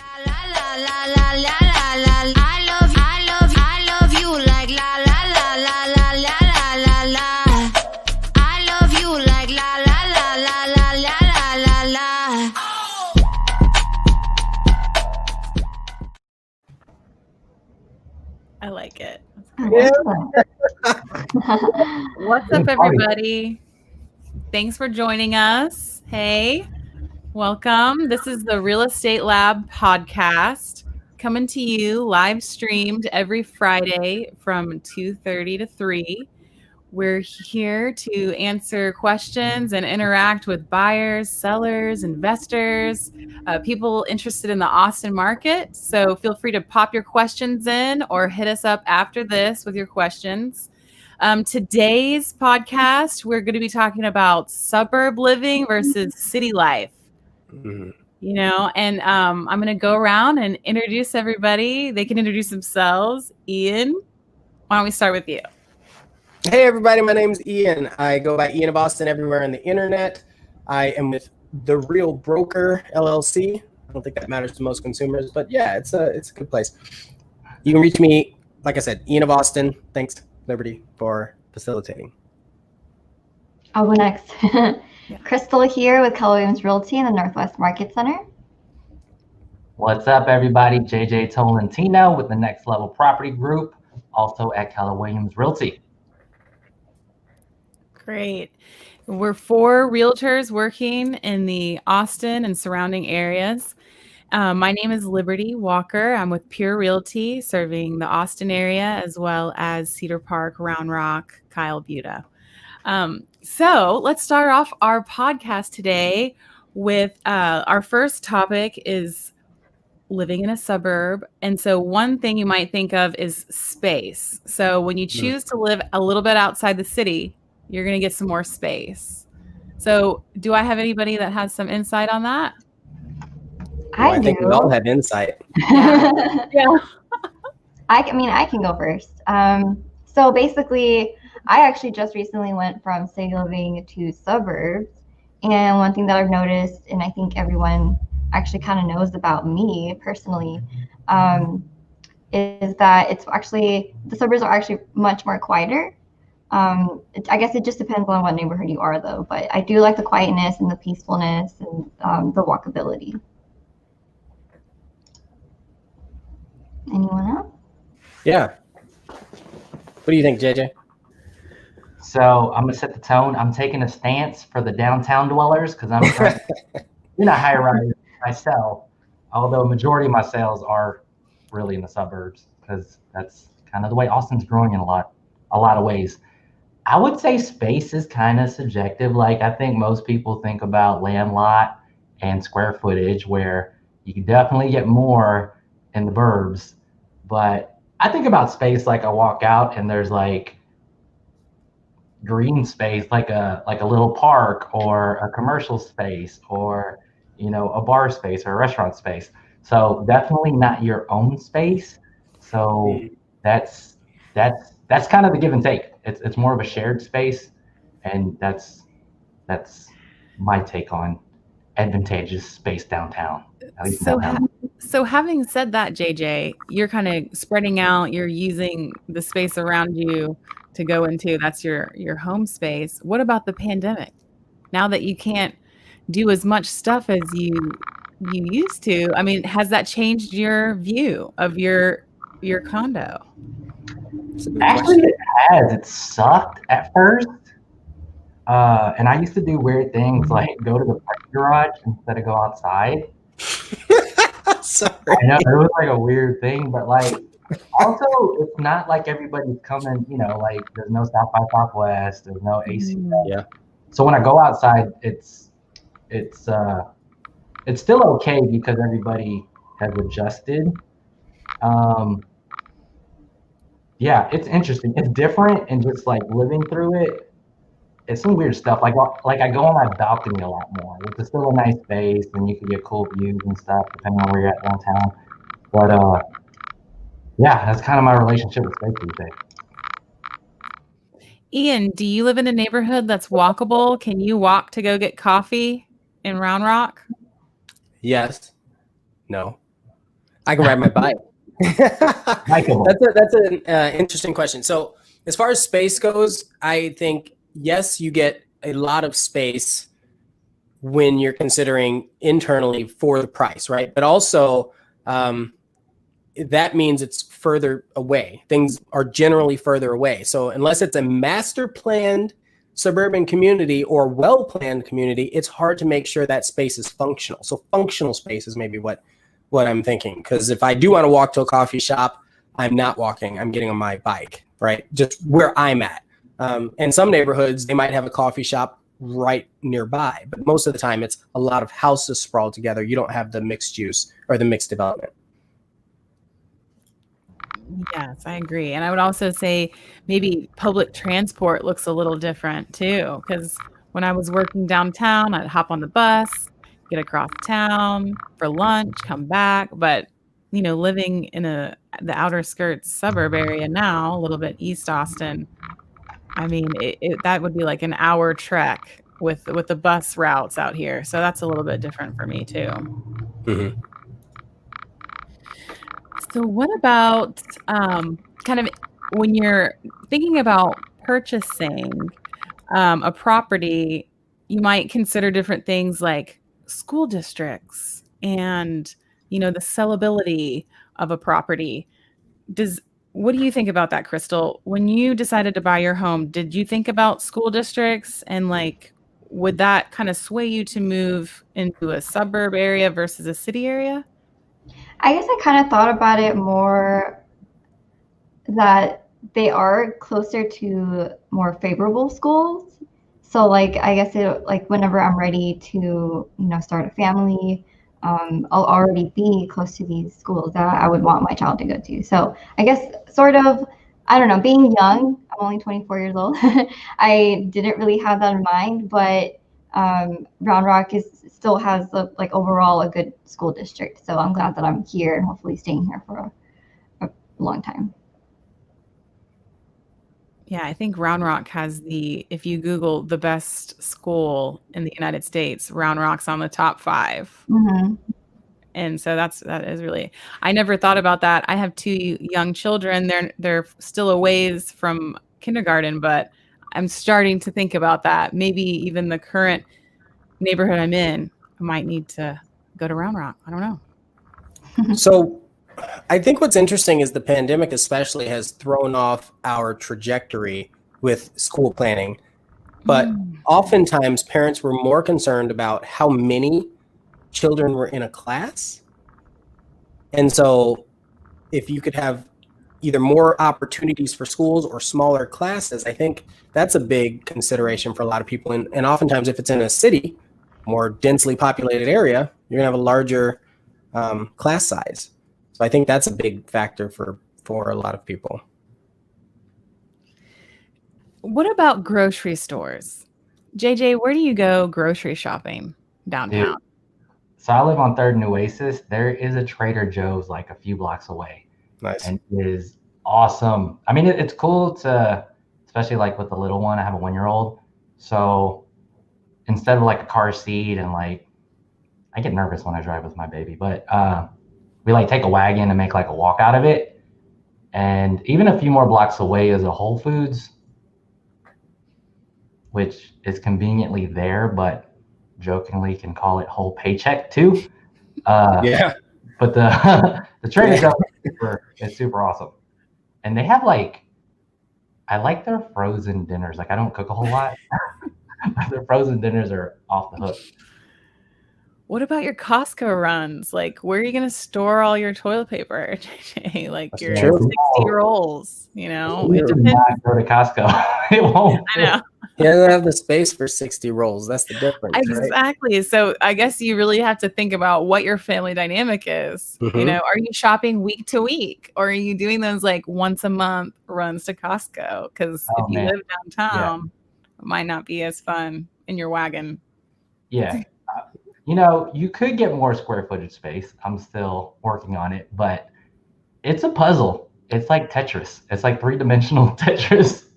I like it. Yeah. What's up, everybody? Thanks for joining us. Hey, welcome. This is the Real Estate Lab podcast coming to you live streamed every Friday from 2:30 to 3. We're here to answer questions and interact with buyers, sellers, investors, people interested in the Austin market. So feel free to pop your questions in or hit us up after this with your questions. Today's podcast, we're going to be talking about suburb living versus city life. You know, and I'm going to go around and introduce everybody. They can introduce themselves. Ian, why don't we start with you? Hey everybody, my name's Ian. I go by ianofAustin everywhere on the internet. I am with the Real Broker LLC. I don't think that matters to most consumers, but yeah, it's a good place. You can reach me, like I said, ianofAustin. Thanks, Liberty, for facilitating. I'll go next. Crystal here with Keller Williams Realty in the Northwest Market Center. What's up, everybody? JJ Tolentino with the Next Level Property Group, also at Keller Williams Realty. Great. We're 4 realtors working in the Austin and surrounding areas. My name is Liberty Walker. I'm with Pure Realty, serving the Austin area as well as Cedar Park, Round Rock, Kyle Buda. So let's start off our podcast today with our first topic is living in a suburb. And so one thing you might think of is space. So when you choose to live a little bit outside the city, you're going to get some more space. So do I have anybody that has some insight on that? I think we all have insight. Yeah. I mean, I can go first. So basically, I actually just recently went from city living to suburbs. And one thing that I've noticed, and I think everyone actually kind of knows about me personally, is that it's actually, the suburbs are actually much more quieter. I guess it just depends on what neighborhood you are, though. But I do like the quietness and the peacefulness and the walkability. Anyone else? Yeah. What do you think, JJ? So I'm going to set the tone. I'm taking a stance for the downtown dwellers because I'm in a high rise myself, although a majority of my sales are really in the suburbs because that's kind of the way Austin's growing in a lot of ways. I would say space is kind of subjective. Like I think most people think about land lot and square footage where you can definitely get more in the burbs. But I think about space like I walk out and there's like green space, like a little park or a commercial space or, you know, a bar space or a restaurant space. So definitely not your own space. So that's kind of the give and take. It's more of a shared space, and that's my take on advantageous space downtown. At least downtown. So having said that, JJ, you're kind of spreading out. You're using the space around you to go into. That's your home space. What about the pandemic? Now that you can't do as much stuff as you used to, I mean, has that changed your view of your condo? Actually, it has. It sucked at first. And I used to do weird things like go to the parking garage instead of go outside. Sorry. I know it was like a weird thing, but like also it's not like everybody's coming, you know, like there's no South by Southwest, there's no AC. Yeah. So when I go outside, it's still okay because everybody has adjusted. Yeah, it's interesting. It's different, and just like living through it, it's some weird stuff. Like I go on my balcony a lot more, which is still a nice space, and you can get cool views and stuff depending on where you're at downtown. But yeah, that's kind of my relationship with space these days. Ian, do you live in a neighborhood that's walkable? Can you walk to go get coffee in Round Rock? Yes. No. I can ride my bike. Bikeable. That's an interesting question. So as far as space goes, I think, yes, you get a lot of space when you're considering internally for the price, right? But also that means it's further away. Things are generally further away. So unless it's a master planned suburban community or well-planned community, it's hard to make sure that space is functional. So functional space is maybe what I'm thinking. Because if I do want to walk to a coffee shop, I'm not walking, I'm getting on my bike, right? Just where I'm at. In some neighborhoods, they might have a coffee shop right nearby, but most of the time it's a lot of houses sprawled together. You don't have the mixed use or the mixed development. Yes, I agree. And I would also say maybe public transport looks a little different too, because when I was working downtown, I'd hop on the bus, get across town for lunch, come back. But living in the outer skirts suburb area now, a little bit East Austin, I mean, that would be like an hour trek with the bus routes out here. So that's a little bit different for me too. Mm-hmm. So what about kind of when you're thinking about purchasing a property, you might consider different things like school districts and, the sellability of a property. What do you think about that, Crystal? When you decided to buy your home, did you think about school districts and would that kind of sway you to move into a suburb area versus a city area? I guess I kind of thought about it more that they are closer to more favorable schools. So I guess whenever I'm ready to, start a family, I'll already be close to these schools that I would want my child to go to. So I guess sort of, I don't know, being young, I'm only 24 years old. I didn't really have that in mind, but Round Rock still has overall a good school district. So I'm glad that I'm here and hopefully staying here for a long time. Yeah, I think Round Rock has if you Google the best school in the United States, Round Rock's on the top 5. Mm-hmm. And so that is really, I never thought about that. I have 2 young children. They're still a ways from kindergarten, but I'm starting to think about that. Maybe even the current neighborhood I'm in, I might need to go to Round Rock. I don't know. So I think what's interesting is the pandemic especially has thrown off our trajectory with school planning. But oftentimes parents were more concerned about how many children were in a class. And so if you could have either more opportunities for schools or smaller classes, I think that's a big consideration for a lot of people. And oftentimes if it's in a city, more densely populated area, you're gonna have a larger class size. So I think that's a big factor for a lot of people. What about grocery stores? JJ, where do you go grocery shopping downtown? Dude, so I live on 3rd and Oasis. There is a Trader Joe's like a few blocks away. Nice. And it is awesome. I mean, it's cool to, especially with the little one. I have a 1-year-old. So instead of a car seat and I get nervous when I drive with my baby, but we take a wagon and make a walk out of it. And even a few more blocks away is a Whole Foods, which is conveniently there, but jokingly can call it whole paycheck too. Yeah. But the Trader Joe's is super awesome. And they have I like their frozen dinners. I don't cook a whole lot. Their frozen dinners are off the hook. What about your Costco runs? Where are you going to store all your toilet paper? Your 60 rolls, It It depends. not go to Costco. It won't. I know. You don't have the space for 60 rolls. That's the difference, Exactly. right? So I guess you really have to think about what your family dynamic is. Mm-hmm. Are you shopping week to week, or are you doing those once a month runs to Costco? Because if you live downtown, it might not be as fun in your wagon. Yeah. You could get more square footage space. I'm still working on it, but it's a puzzle. It's like Tetris. It's like 3-dimensional Tetris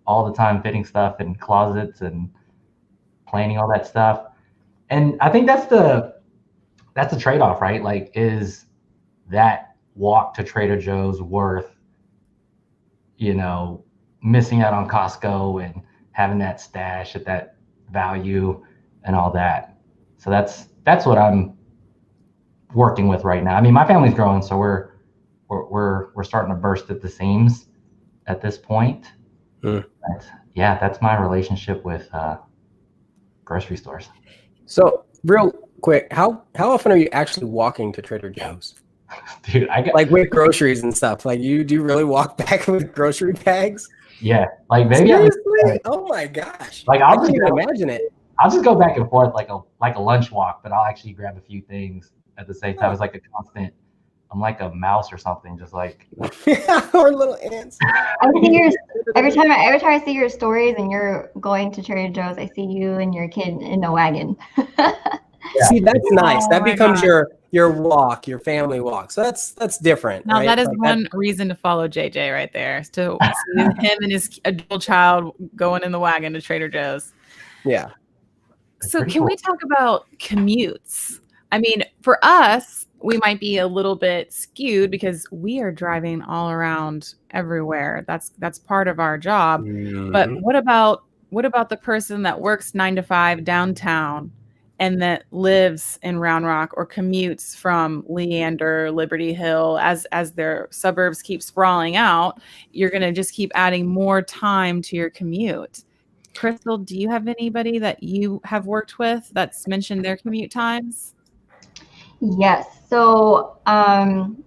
all the time, fitting stuff in closets and planning all that stuff. And I think that's the trade-off, right? Is that walk to Trader Joe's worth, missing out on Costco and having that stash at that value and all that. So that's what I'm working with right now. I mean, my family's growing, so we're starting to burst at the seams at this point. But yeah, that's my relationship with grocery stores. So real quick, how often are you actually walking to Trader Joe's? Dude, I get like with groceries and stuff. Like you do really walk back with grocery bags? Yeah, like maybe seriously? Oh my gosh! Like I can't even imagine it. I'll just go back and forth like a lunch walk, but I'll actually grab a few things at the same time. It's like a constant. I'm like a mouse or something, just like or little ants. I see every time I see your stories and you're going to Trader Joe's, I see you and your kid in a wagon. See, that's nice. That becomes your walk, your family walk. So that's different. Now right? that is one reason to follow JJ right there. To see him and his adult child going in the wagon to Trader Joe's. Yeah. So can we talk about commutes? I mean, for us, we might be a little bit skewed because we are driving all around everywhere. That's part of our job. Mm-hmm. But what about the person that works 9 to 5 downtown and that lives in Round Rock or commutes from Leander, Liberty Hill, as their suburbs keep sprawling out? You're going to just keep adding more time to your commute. Crystal, do you have anybody that you have worked with that's mentioned their commute times? Yes. So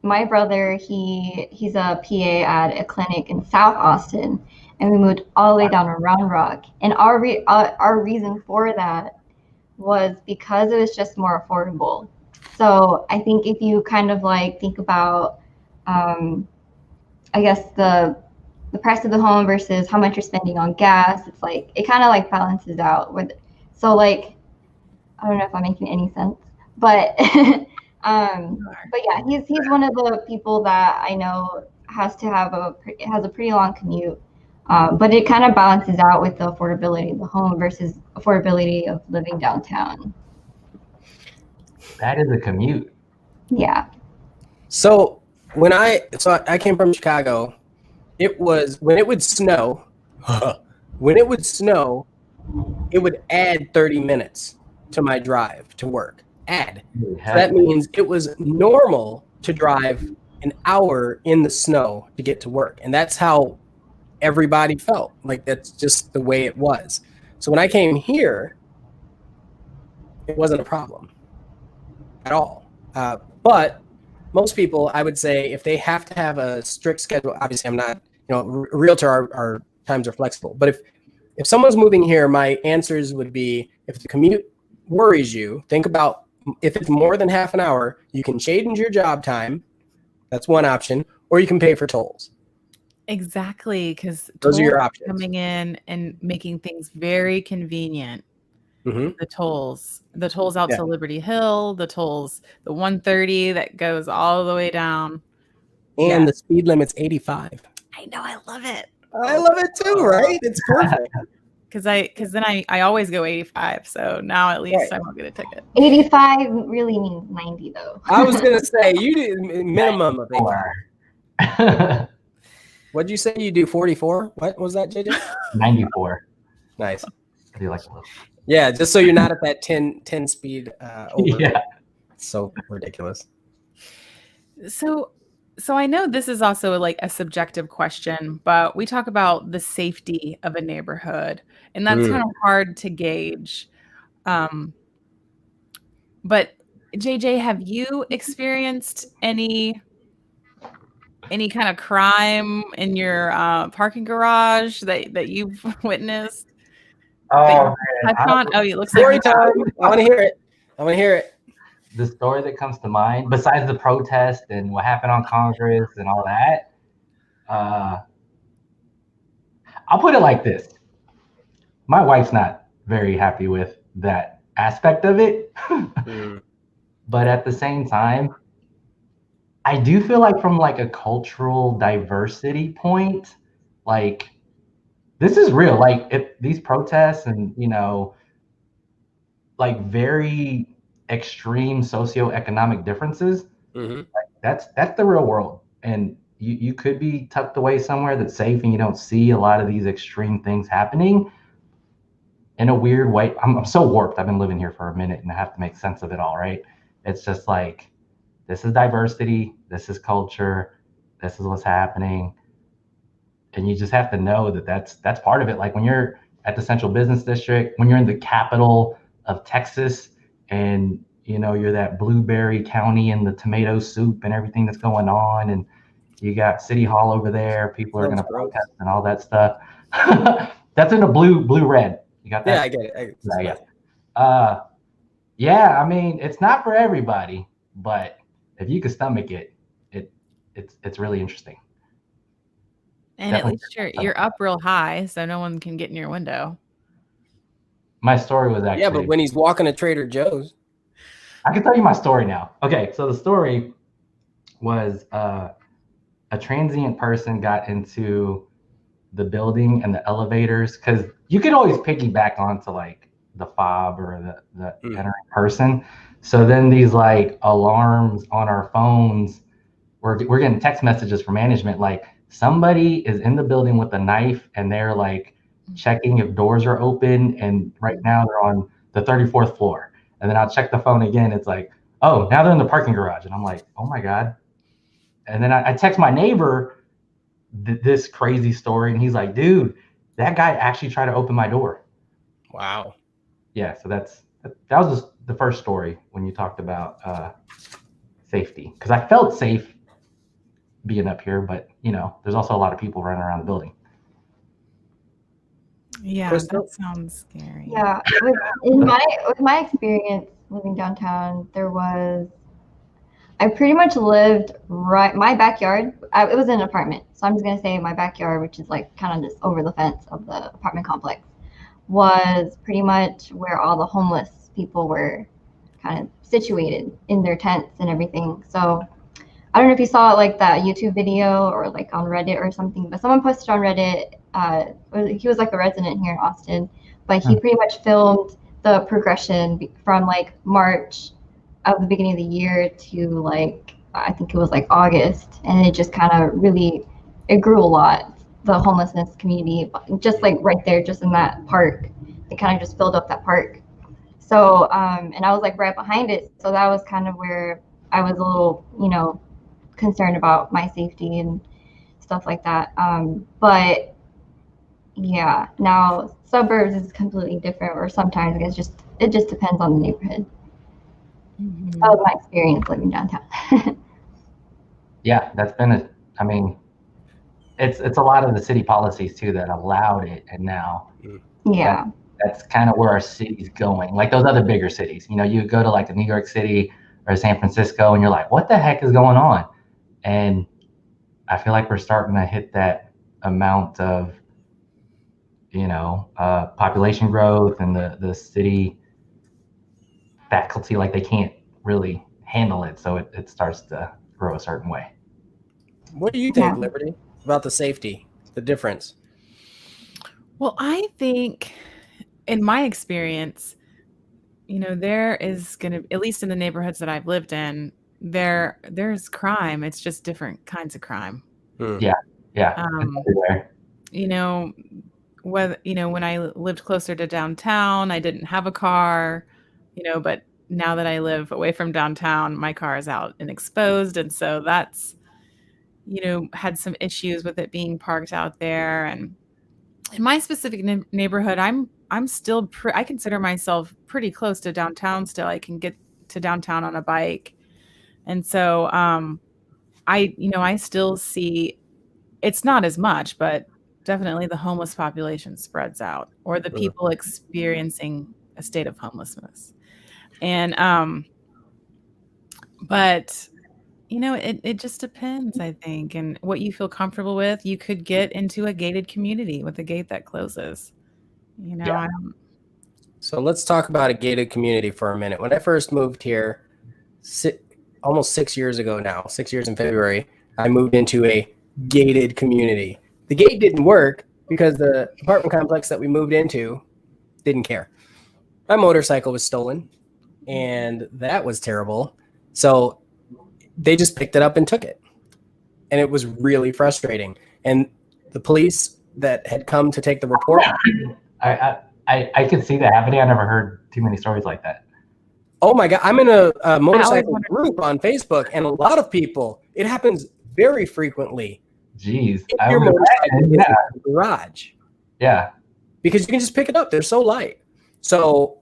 my brother, he's a PA at a clinic in South Austin, and we moved all the way down to Round Rock. And our reason for that was because it was just more affordable. So I think if you kind of like think about, I guess the price of the home versus how much you're spending on gas, it's like it kind of like balances out. So like, I don't know if I'm making any sense. But but yeah, he's one of the people that I know has a pretty long commute. But it kind of balances out with the affordability of the home versus affordability of living downtown. That is a commute. Yeah. So I came from Chicago. It was when it would snow. It would add 30 minutes to my drive to work. So that means it was normal to drive an hour in the snow to get to work. And that's how everybody felt. Like that's just the way it was. So when I came here, it wasn't a problem at all. But most people, I would say, if they have to have a strict schedule, obviously I'm not, a realtor, our times are flexible. But if someone's moving here, my answers would be, if the commute worries you, think about, if it's more than half an hour, you can change your job time. That's one option, or you can pay for tolls. Exactly, because those are your options. Coming in and making things very convenient. Mm-hmm. The tolls out to Liberty Hill, the 130 that goes all the way down, and the speed limit's 85. I know, I love it. I love it too, right? It's perfect. Because then I always go 85, so now at least I won't get a ticket. 85 really means 90 though. I was gonna say you did minimum of 85. What'd you say you do? 44? What was that, JJ? 94. Nice. I do like a little. Yeah, just so you're not at that 10 speed over. Yeah. It's so ridiculous. So I know this is also like a subjective question, but we talk about the safety of a neighborhood, and that's kind of hard to gauge. But JJ, have you experienced any kind of crime in your parking garage that you've witnessed? Oh, man. It looks story like time. I want to hear it. The story that comes to mind, besides the protest and what happened on Congress and all that, I'll put it like this. My wife's not very happy with that aspect of it. But at the same time, I do feel like from like a cultural diversity point, like this is real. Like if these protests and, like very extreme socioeconomic differences, like that's the real world. And you could be tucked away somewhere that's safe and you don't see a lot of these extreme things happening in a weird way. I'm so warped. I've been living here for a minute and I have to make sense of it all, right? It's just like, this is diversity, this is culture, this is what's happening. And you just have to know that that's part of it. Like when you're at the Central Business District, when you're in the capital of Texas and you're that blueberry county and the tomato soup and everything that's going on, and you got City Hall over there, people are going to protest and all that stuff. That's in the blue red. You got that? Yeah, I get it. Yeah. I mean, it's not for everybody, but if you can stomach it, it's really interesting. And definitely. At least you're up real high, so no one can get in your window. My story was actually... Yeah, but when he's walking to Trader Joe's. I can tell you my story now. Okay, so the story was a transient person got into the building and the elevators, because you could always piggyback onto like the fob or the entering person. So then these like alarms on our phones, we're getting text messages from management like, somebody is in the building with a knife and they're like checking if doors are open, and right now they're on the 34th floor. And then I'll check the phone again, it's like, oh, now they're in the parking garage. And I'm like, oh my God. And then I text my neighbor this crazy story, and he's like, dude, that guy actually tried to open my door. Wow. Yeah, so that was just the first story when you talked about safety, because I felt safe being up here, but there's also a lot of people running around the building. Yeah, that sounds scary. Yeah, with my experience living downtown, I pretty much lived my backyard. It was an apartment, so I'm just gonna say my backyard, which is like kind of just over the fence of the apartment complex, was pretty much where all the homeless people were kind of situated in their tents and everything. So I don't know if you saw like that YouTube video or like on Reddit or something, but someone posted on Reddit. He was like a resident here in Austin, but he pretty much filmed the progression from like March of the beginning of the year to like, I think it was like August, and it just kind of it grew a lot, the homelessness community, just like right there, just in that park. It kind of just filled up that park. So, and I was like right behind it. So that was kind of where I was a little, concerned about my safety and stuff like that. But yeah, now suburbs is completely different, or sometimes it just depends on the neighborhood. Mm-hmm. That was my experience living downtown. Yeah, that's been it's a lot of the city policies too that allowed it, and now that's kind of where our city's going. Like those other bigger cities, you go to like a New York City or San Francisco and you're like, what the heck is going on? And I feel like we're starting to hit that amount of, population growth, and the city faculty, like they can't really handle it. So it starts to grow a certain way. What do you think, Liberty, about the safety, the difference? Well, I think in my experience, there is going to, at least in the neighborhoods that I've lived in, there's crime. It's just different kinds of crime. Yeah. When I lived closer to downtown, I didn't have a car, but now that I live away from downtown, my car is out and exposed. And so that's, had some issues with it being parked out there. And in my specific neighborhood, I'm still, I consider myself pretty close to downtown still. I can get to downtown on a bike. And so I still see, it's not as much, but definitely the homeless population spreads out, or the people experiencing a state of homelessness. And, but it just depends, I think, and what you feel comfortable with. You could get into a gated community with a gate that closes, So let's talk about a gated community for a minute. When I first moved here, almost 6 years ago now, 6 years in February, I moved into a gated community. The gate didn't work because the apartment complex that we moved into didn't care. My motorcycle was stolen, and that was terrible. So they just picked it up and took it. And it was really frustrating. And the police that had come to take the report. I could see that happening. I never heard too many stories like that. Oh my God. I'm in a motorcycle group on Facebook, and a lot of people, it happens very frequently. Jeez. If your motorcycle is in the garage. Yeah. Because you can just pick it up. They're so light. So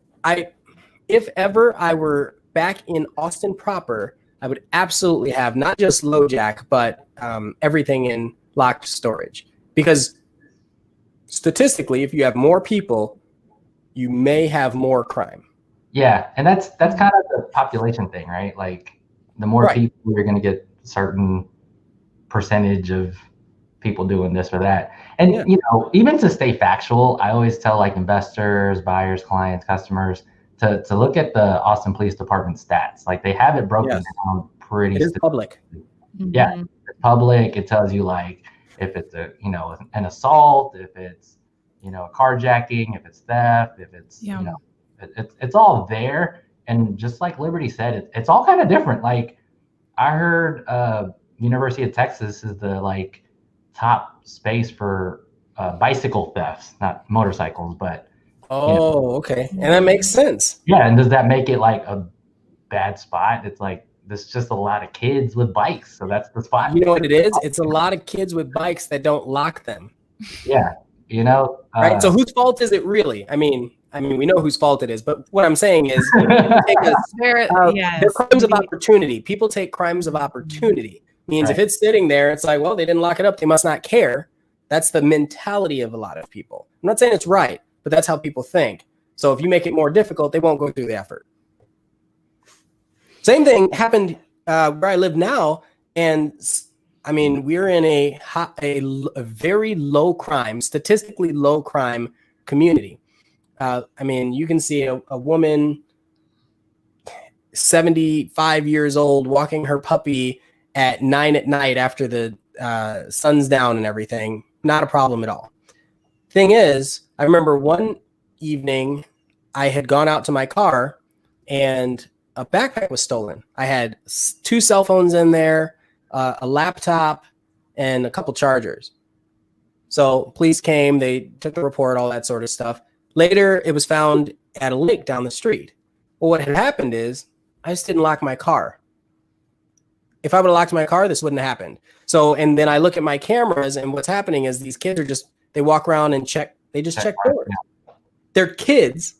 if ever I were back in Austin proper, I would absolutely have not just LoJack, but everything in locked storage. Because statistically, if you have more people, you may have more crime. Yeah, and that's kind of the population thing, right? Like the more people, you're going to get a certain percentage of people doing this or that. And you know, even to stay factual, I always tell like investors, buyers, clients, customers to look at the Austin Police Department stats. Like they have it broken down pretty. It is public. Yeah, it's public. It tells you like if it's an assault, if it's a carjacking, if it's theft, if it's it's all there. And just like Liberty said, it's all kind of different. Like I heard University of Texas is the like top space for bicycle thefts, not motorcycles, but okay. And that makes sense. Yeah, and does that make it like a bad spot? It's like there's just a lot of kids with bikes, so that's the spot. You know what it is? It's a lot of kids with bikes that don't lock them. Yeah, right. So whose fault is it really? I mean, we know whose fault it is, but what I'm saying is, they're crimes of opportunity. People take crimes of opportunity. Means if it's sitting there, it's like, well, they didn't lock it up. They must not care. That's the mentality of a lot of people. I'm not saying it's right, but that's how people think. So if you make it more difficult, they won't go through the effort. Same thing happened where I live now. And I mean, we're in a very low crime, statistically low crime community. I mean, you can see a woman, 75 years old, walking her puppy at 9 p.m. after the sun's down and everything. Not a problem at all. Thing is, I remember one evening I had gone out to my car and a backpack was stolen. I had 2 cell phones in there, a laptop, and a couple chargers. So police came, they took the report, all that sort of stuff. Later, it was found at a lake down the street. Well, what had happened is I just didn't lock my car. If I would have locked my car, this wouldn't have happened. So, and then I look at my cameras, and what's happening is these kids are they walk around and check doors. They're kids,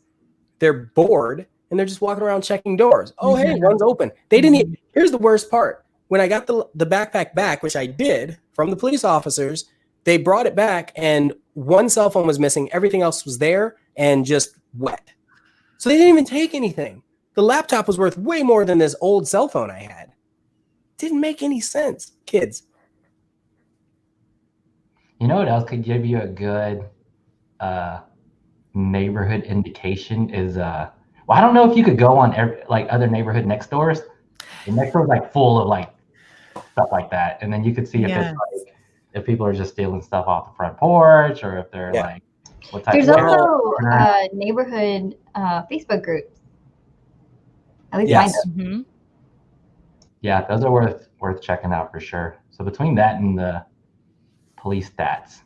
they're bored, and they're just walking around checking doors. Oh, hey, one's open. They didn't even, here's the worst part. When I got the backpack back, which I did from the police officers, they brought it back and one cell phone was missing. Everything else was there and just wet. So they didn't even take anything. The laptop was worth way more than this old cell phone I had. Didn't make any sense. Kids. You know what else could give you a good neighborhood indication is well, I don't know if you could go on other neighborhood next doors. The next door is like full of like stuff like that, and then you could see if it's like if people are just stealing stuff off the front porch, or if they're like what type. There's also neighborhood Facebook groups. At least mine do. Yeah, those are worth checking out for sure. So between that and the police stats,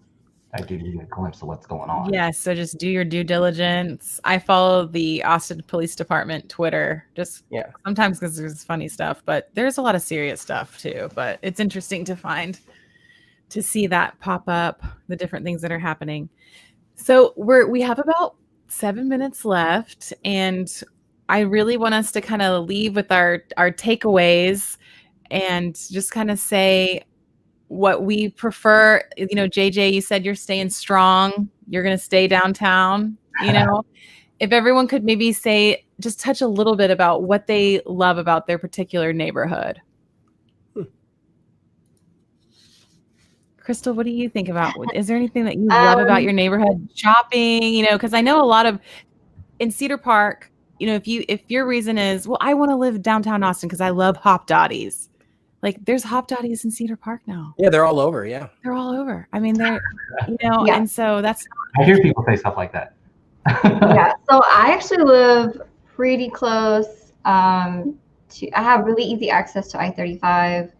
that gives you a glimpse of what's going on. Yes, so just do your due diligence. I follow the Austin Police Department Twitter, just sometimes because there's funny stuff, but there's a lot of serious stuff too. But it's interesting to see that pop up, the different things that are happening. So we have about 7 minutes left, and I really want us to kind of leave with our takeaways and just kind of say what we prefer. You know, JJ, you said you're staying strong. You're going to stay downtown. You know, if everyone could maybe just touch a little bit about what they love about their particular neighborhood. Crystal, what do you think about? Is there anything that you love about your neighborhood? Shopping, you know, because I know a lot of in Cedar Park, you know, if your reason is, well, I want to live downtown Austin because I love Hop Dotties. Like there's Hop Dotties in Cedar Park now. Yeah, they're all over. Yeah, they're all over. I mean, they're, you know, and so that's. I hear people say stuff like that. Yeah, so I actually live pretty close I have really easy access to I-35,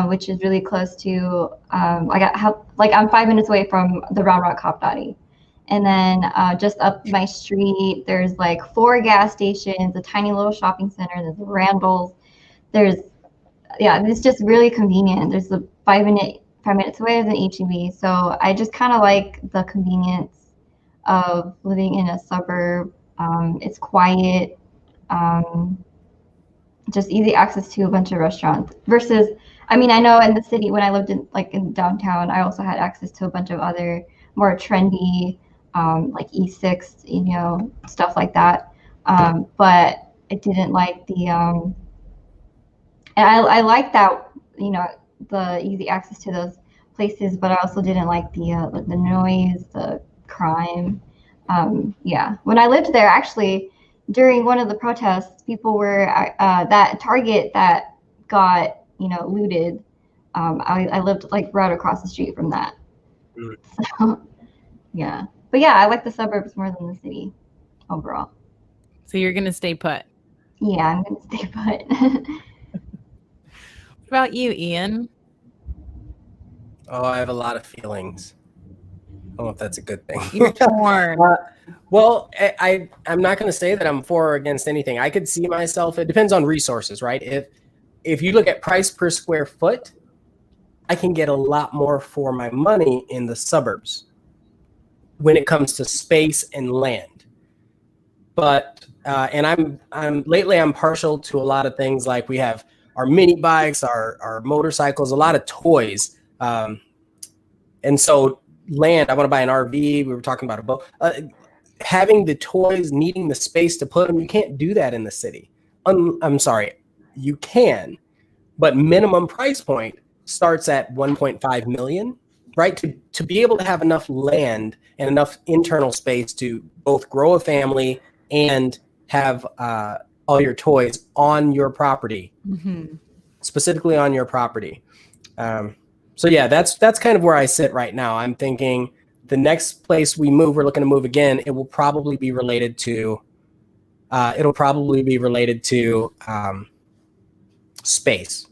which is really close to, I'm 5 minutes away from the Round Rock Hop Dotty. And then just up my street, there's like 4 gas stations, a tiny little shopping center, there's Randall's. It's just really convenient. There's a 5 minutes away is an HEB. So I just kind of like the convenience of living in a suburb. It's quiet, just easy access to a bunch of restaurants versus, I know in the city when I lived in downtown, I also had access to a bunch of other more trendy, like E6, stuff like that. But I didn't like and I like that, the easy access to those places, but I also didn't like the noise, the crime. When I lived there, actually, during one of the protests, people were that Target that got looted. I lived like right across the street from that. So but I like the suburbs more than the city overall. So you're gonna stay put? Yeah, I'm gonna stay put. What about you, Ian? Oh, I have a lot of feelings. I don't know if that's a good thing. You're torn. Well, I'm not going to say that I'm for or against anything. I could see myself. It depends on resources, right? If you look at price per square foot, I can get a lot more for my money in the suburbs when it comes to space and land. But and I'm partial to a lot of things. Like we have our mini bikes, our motorcycles, a lot of toys, and so land. I want to buy an RV. We were talking about a boat. Having the toys, needing the space to put them, you can't do that in the city. I'm sorry, you can, but minimum price point starts at 1.5 million, right? To be able to have enough land and enough internal space to both grow a family and have all your toys on your property, specifically on your property. So that's kind of where I sit right now. I'm thinking the next place we move, we're looking to move again. It will probably be related to, space.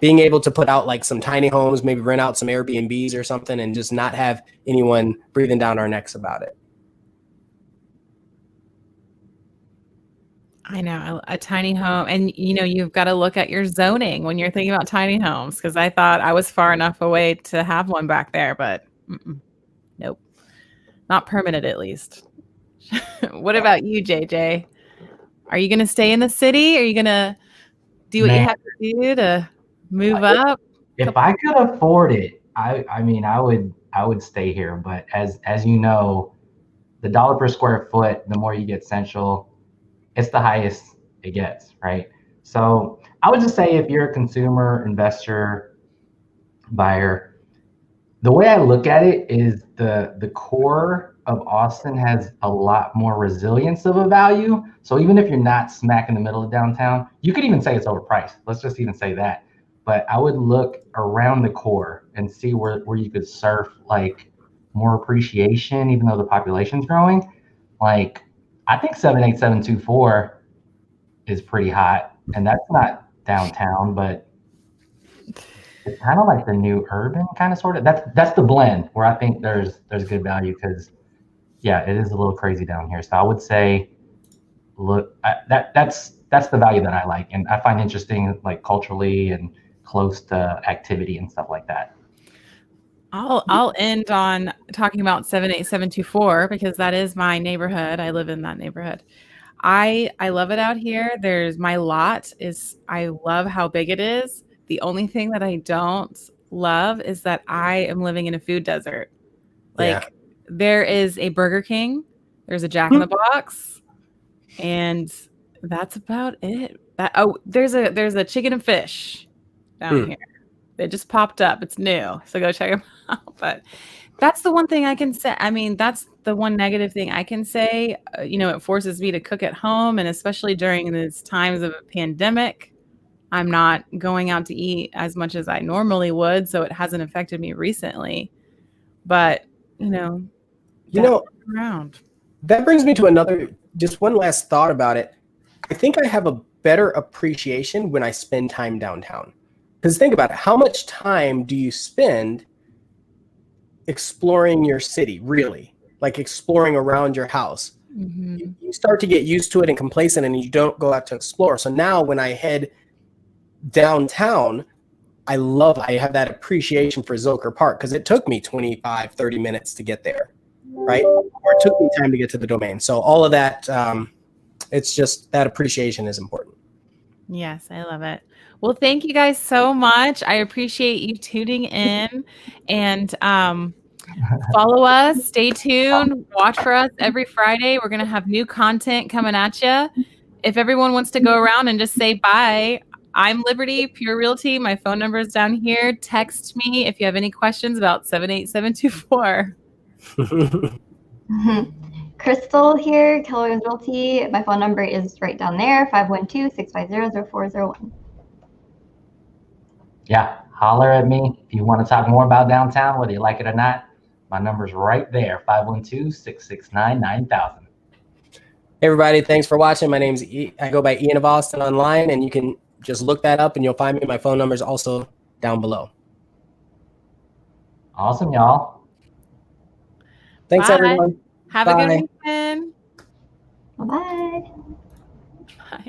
Being able to put out like some tiny homes, maybe rent out some Airbnbs or something, and just not have anyone breathing down our necks about it. I know, a tiny home. And, you've got to look at your zoning when you're thinking about tiny homes, because I thought I was far enough away to have one back there, but nope, not permanent at least. What about you, JJ? Are you going to stay in the city? Are you going to do what you have to do to move up? If I could afford it, I would stay here. But as you know, the dollar per square foot, the more you get central, it's the highest it gets, right? So I would just say if you're a consumer, investor, buyer, the way I look at it is the core of Austin has a lot more resilience of a value. So even if you're not smack in the middle of downtown, you could even say it's overpriced. Let's just even say that. But I would look around the core and see where you could surf like more appreciation, even though the population's growing. Like, I think 78724 is pretty hot, and that's not downtown, but it's kind of like the new urban kind of sort of. That's the blend where I think there's good value, because it is a little crazy down here. So I would say, look, that's the value that I like, and I find interesting, like culturally and close to activity and stuff like that. I'll end on talking about 78724 because that is my neighborhood. I live in that neighborhood. I love it out here. My lot is, I love how big it is. The only thing that I don't love is that I am living in a food desert. Like there is a Burger King, there's a Jack in the Box, and that's about it. There's a Chicken and Fish down here. They just popped up. It's new. So go check them out. But that's the one thing I can say. I mean, that's the one negative thing I can say. It forces me to cook at home. And especially during these times of a pandemic, I'm not going out to eat as much as I normally would. So it hasn't affected me recently. But, around. That brings me to just one last thought about it. I think I have better appreciation when I spend time downtown. Because think about it, how much time do you spend exploring your city, really? Like exploring around your house. Mm-hmm. You start to get used to it and complacent, and you don't go out to explore. So now when I head downtown, I have that appreciation for Zilker Park because it took me 25, 30 minutes to get there, right? Or it took me time to get to the domain. So all of that, it's just that appreciation is important. Yes, I love it. Well, thank you guys so much. I appreciate you tuning in, and follow us. Stay tuned. Watch for us every Friday. We're going to have new content coming at you. If everyone wants to go around and just say bye, I'm Liberty, Pure Realty. My phone number is down here. Text me if you have any questions about 78724. Crystal here, Keller Williams Realty. My phone number is right down there, 512-650-0401. Yeah, holler at me if you want to talk more about downtown, whether you like it or not. My number's right there, 512-669-9000. Everybody, thanks for watching. My name's I go by ianofAustin online, and you can just look that up and you'll find me. My phone number is also down below. Awesome, y'all. Thanks, Bye. everyone. Have Bye. a good weekend. Bye-bye.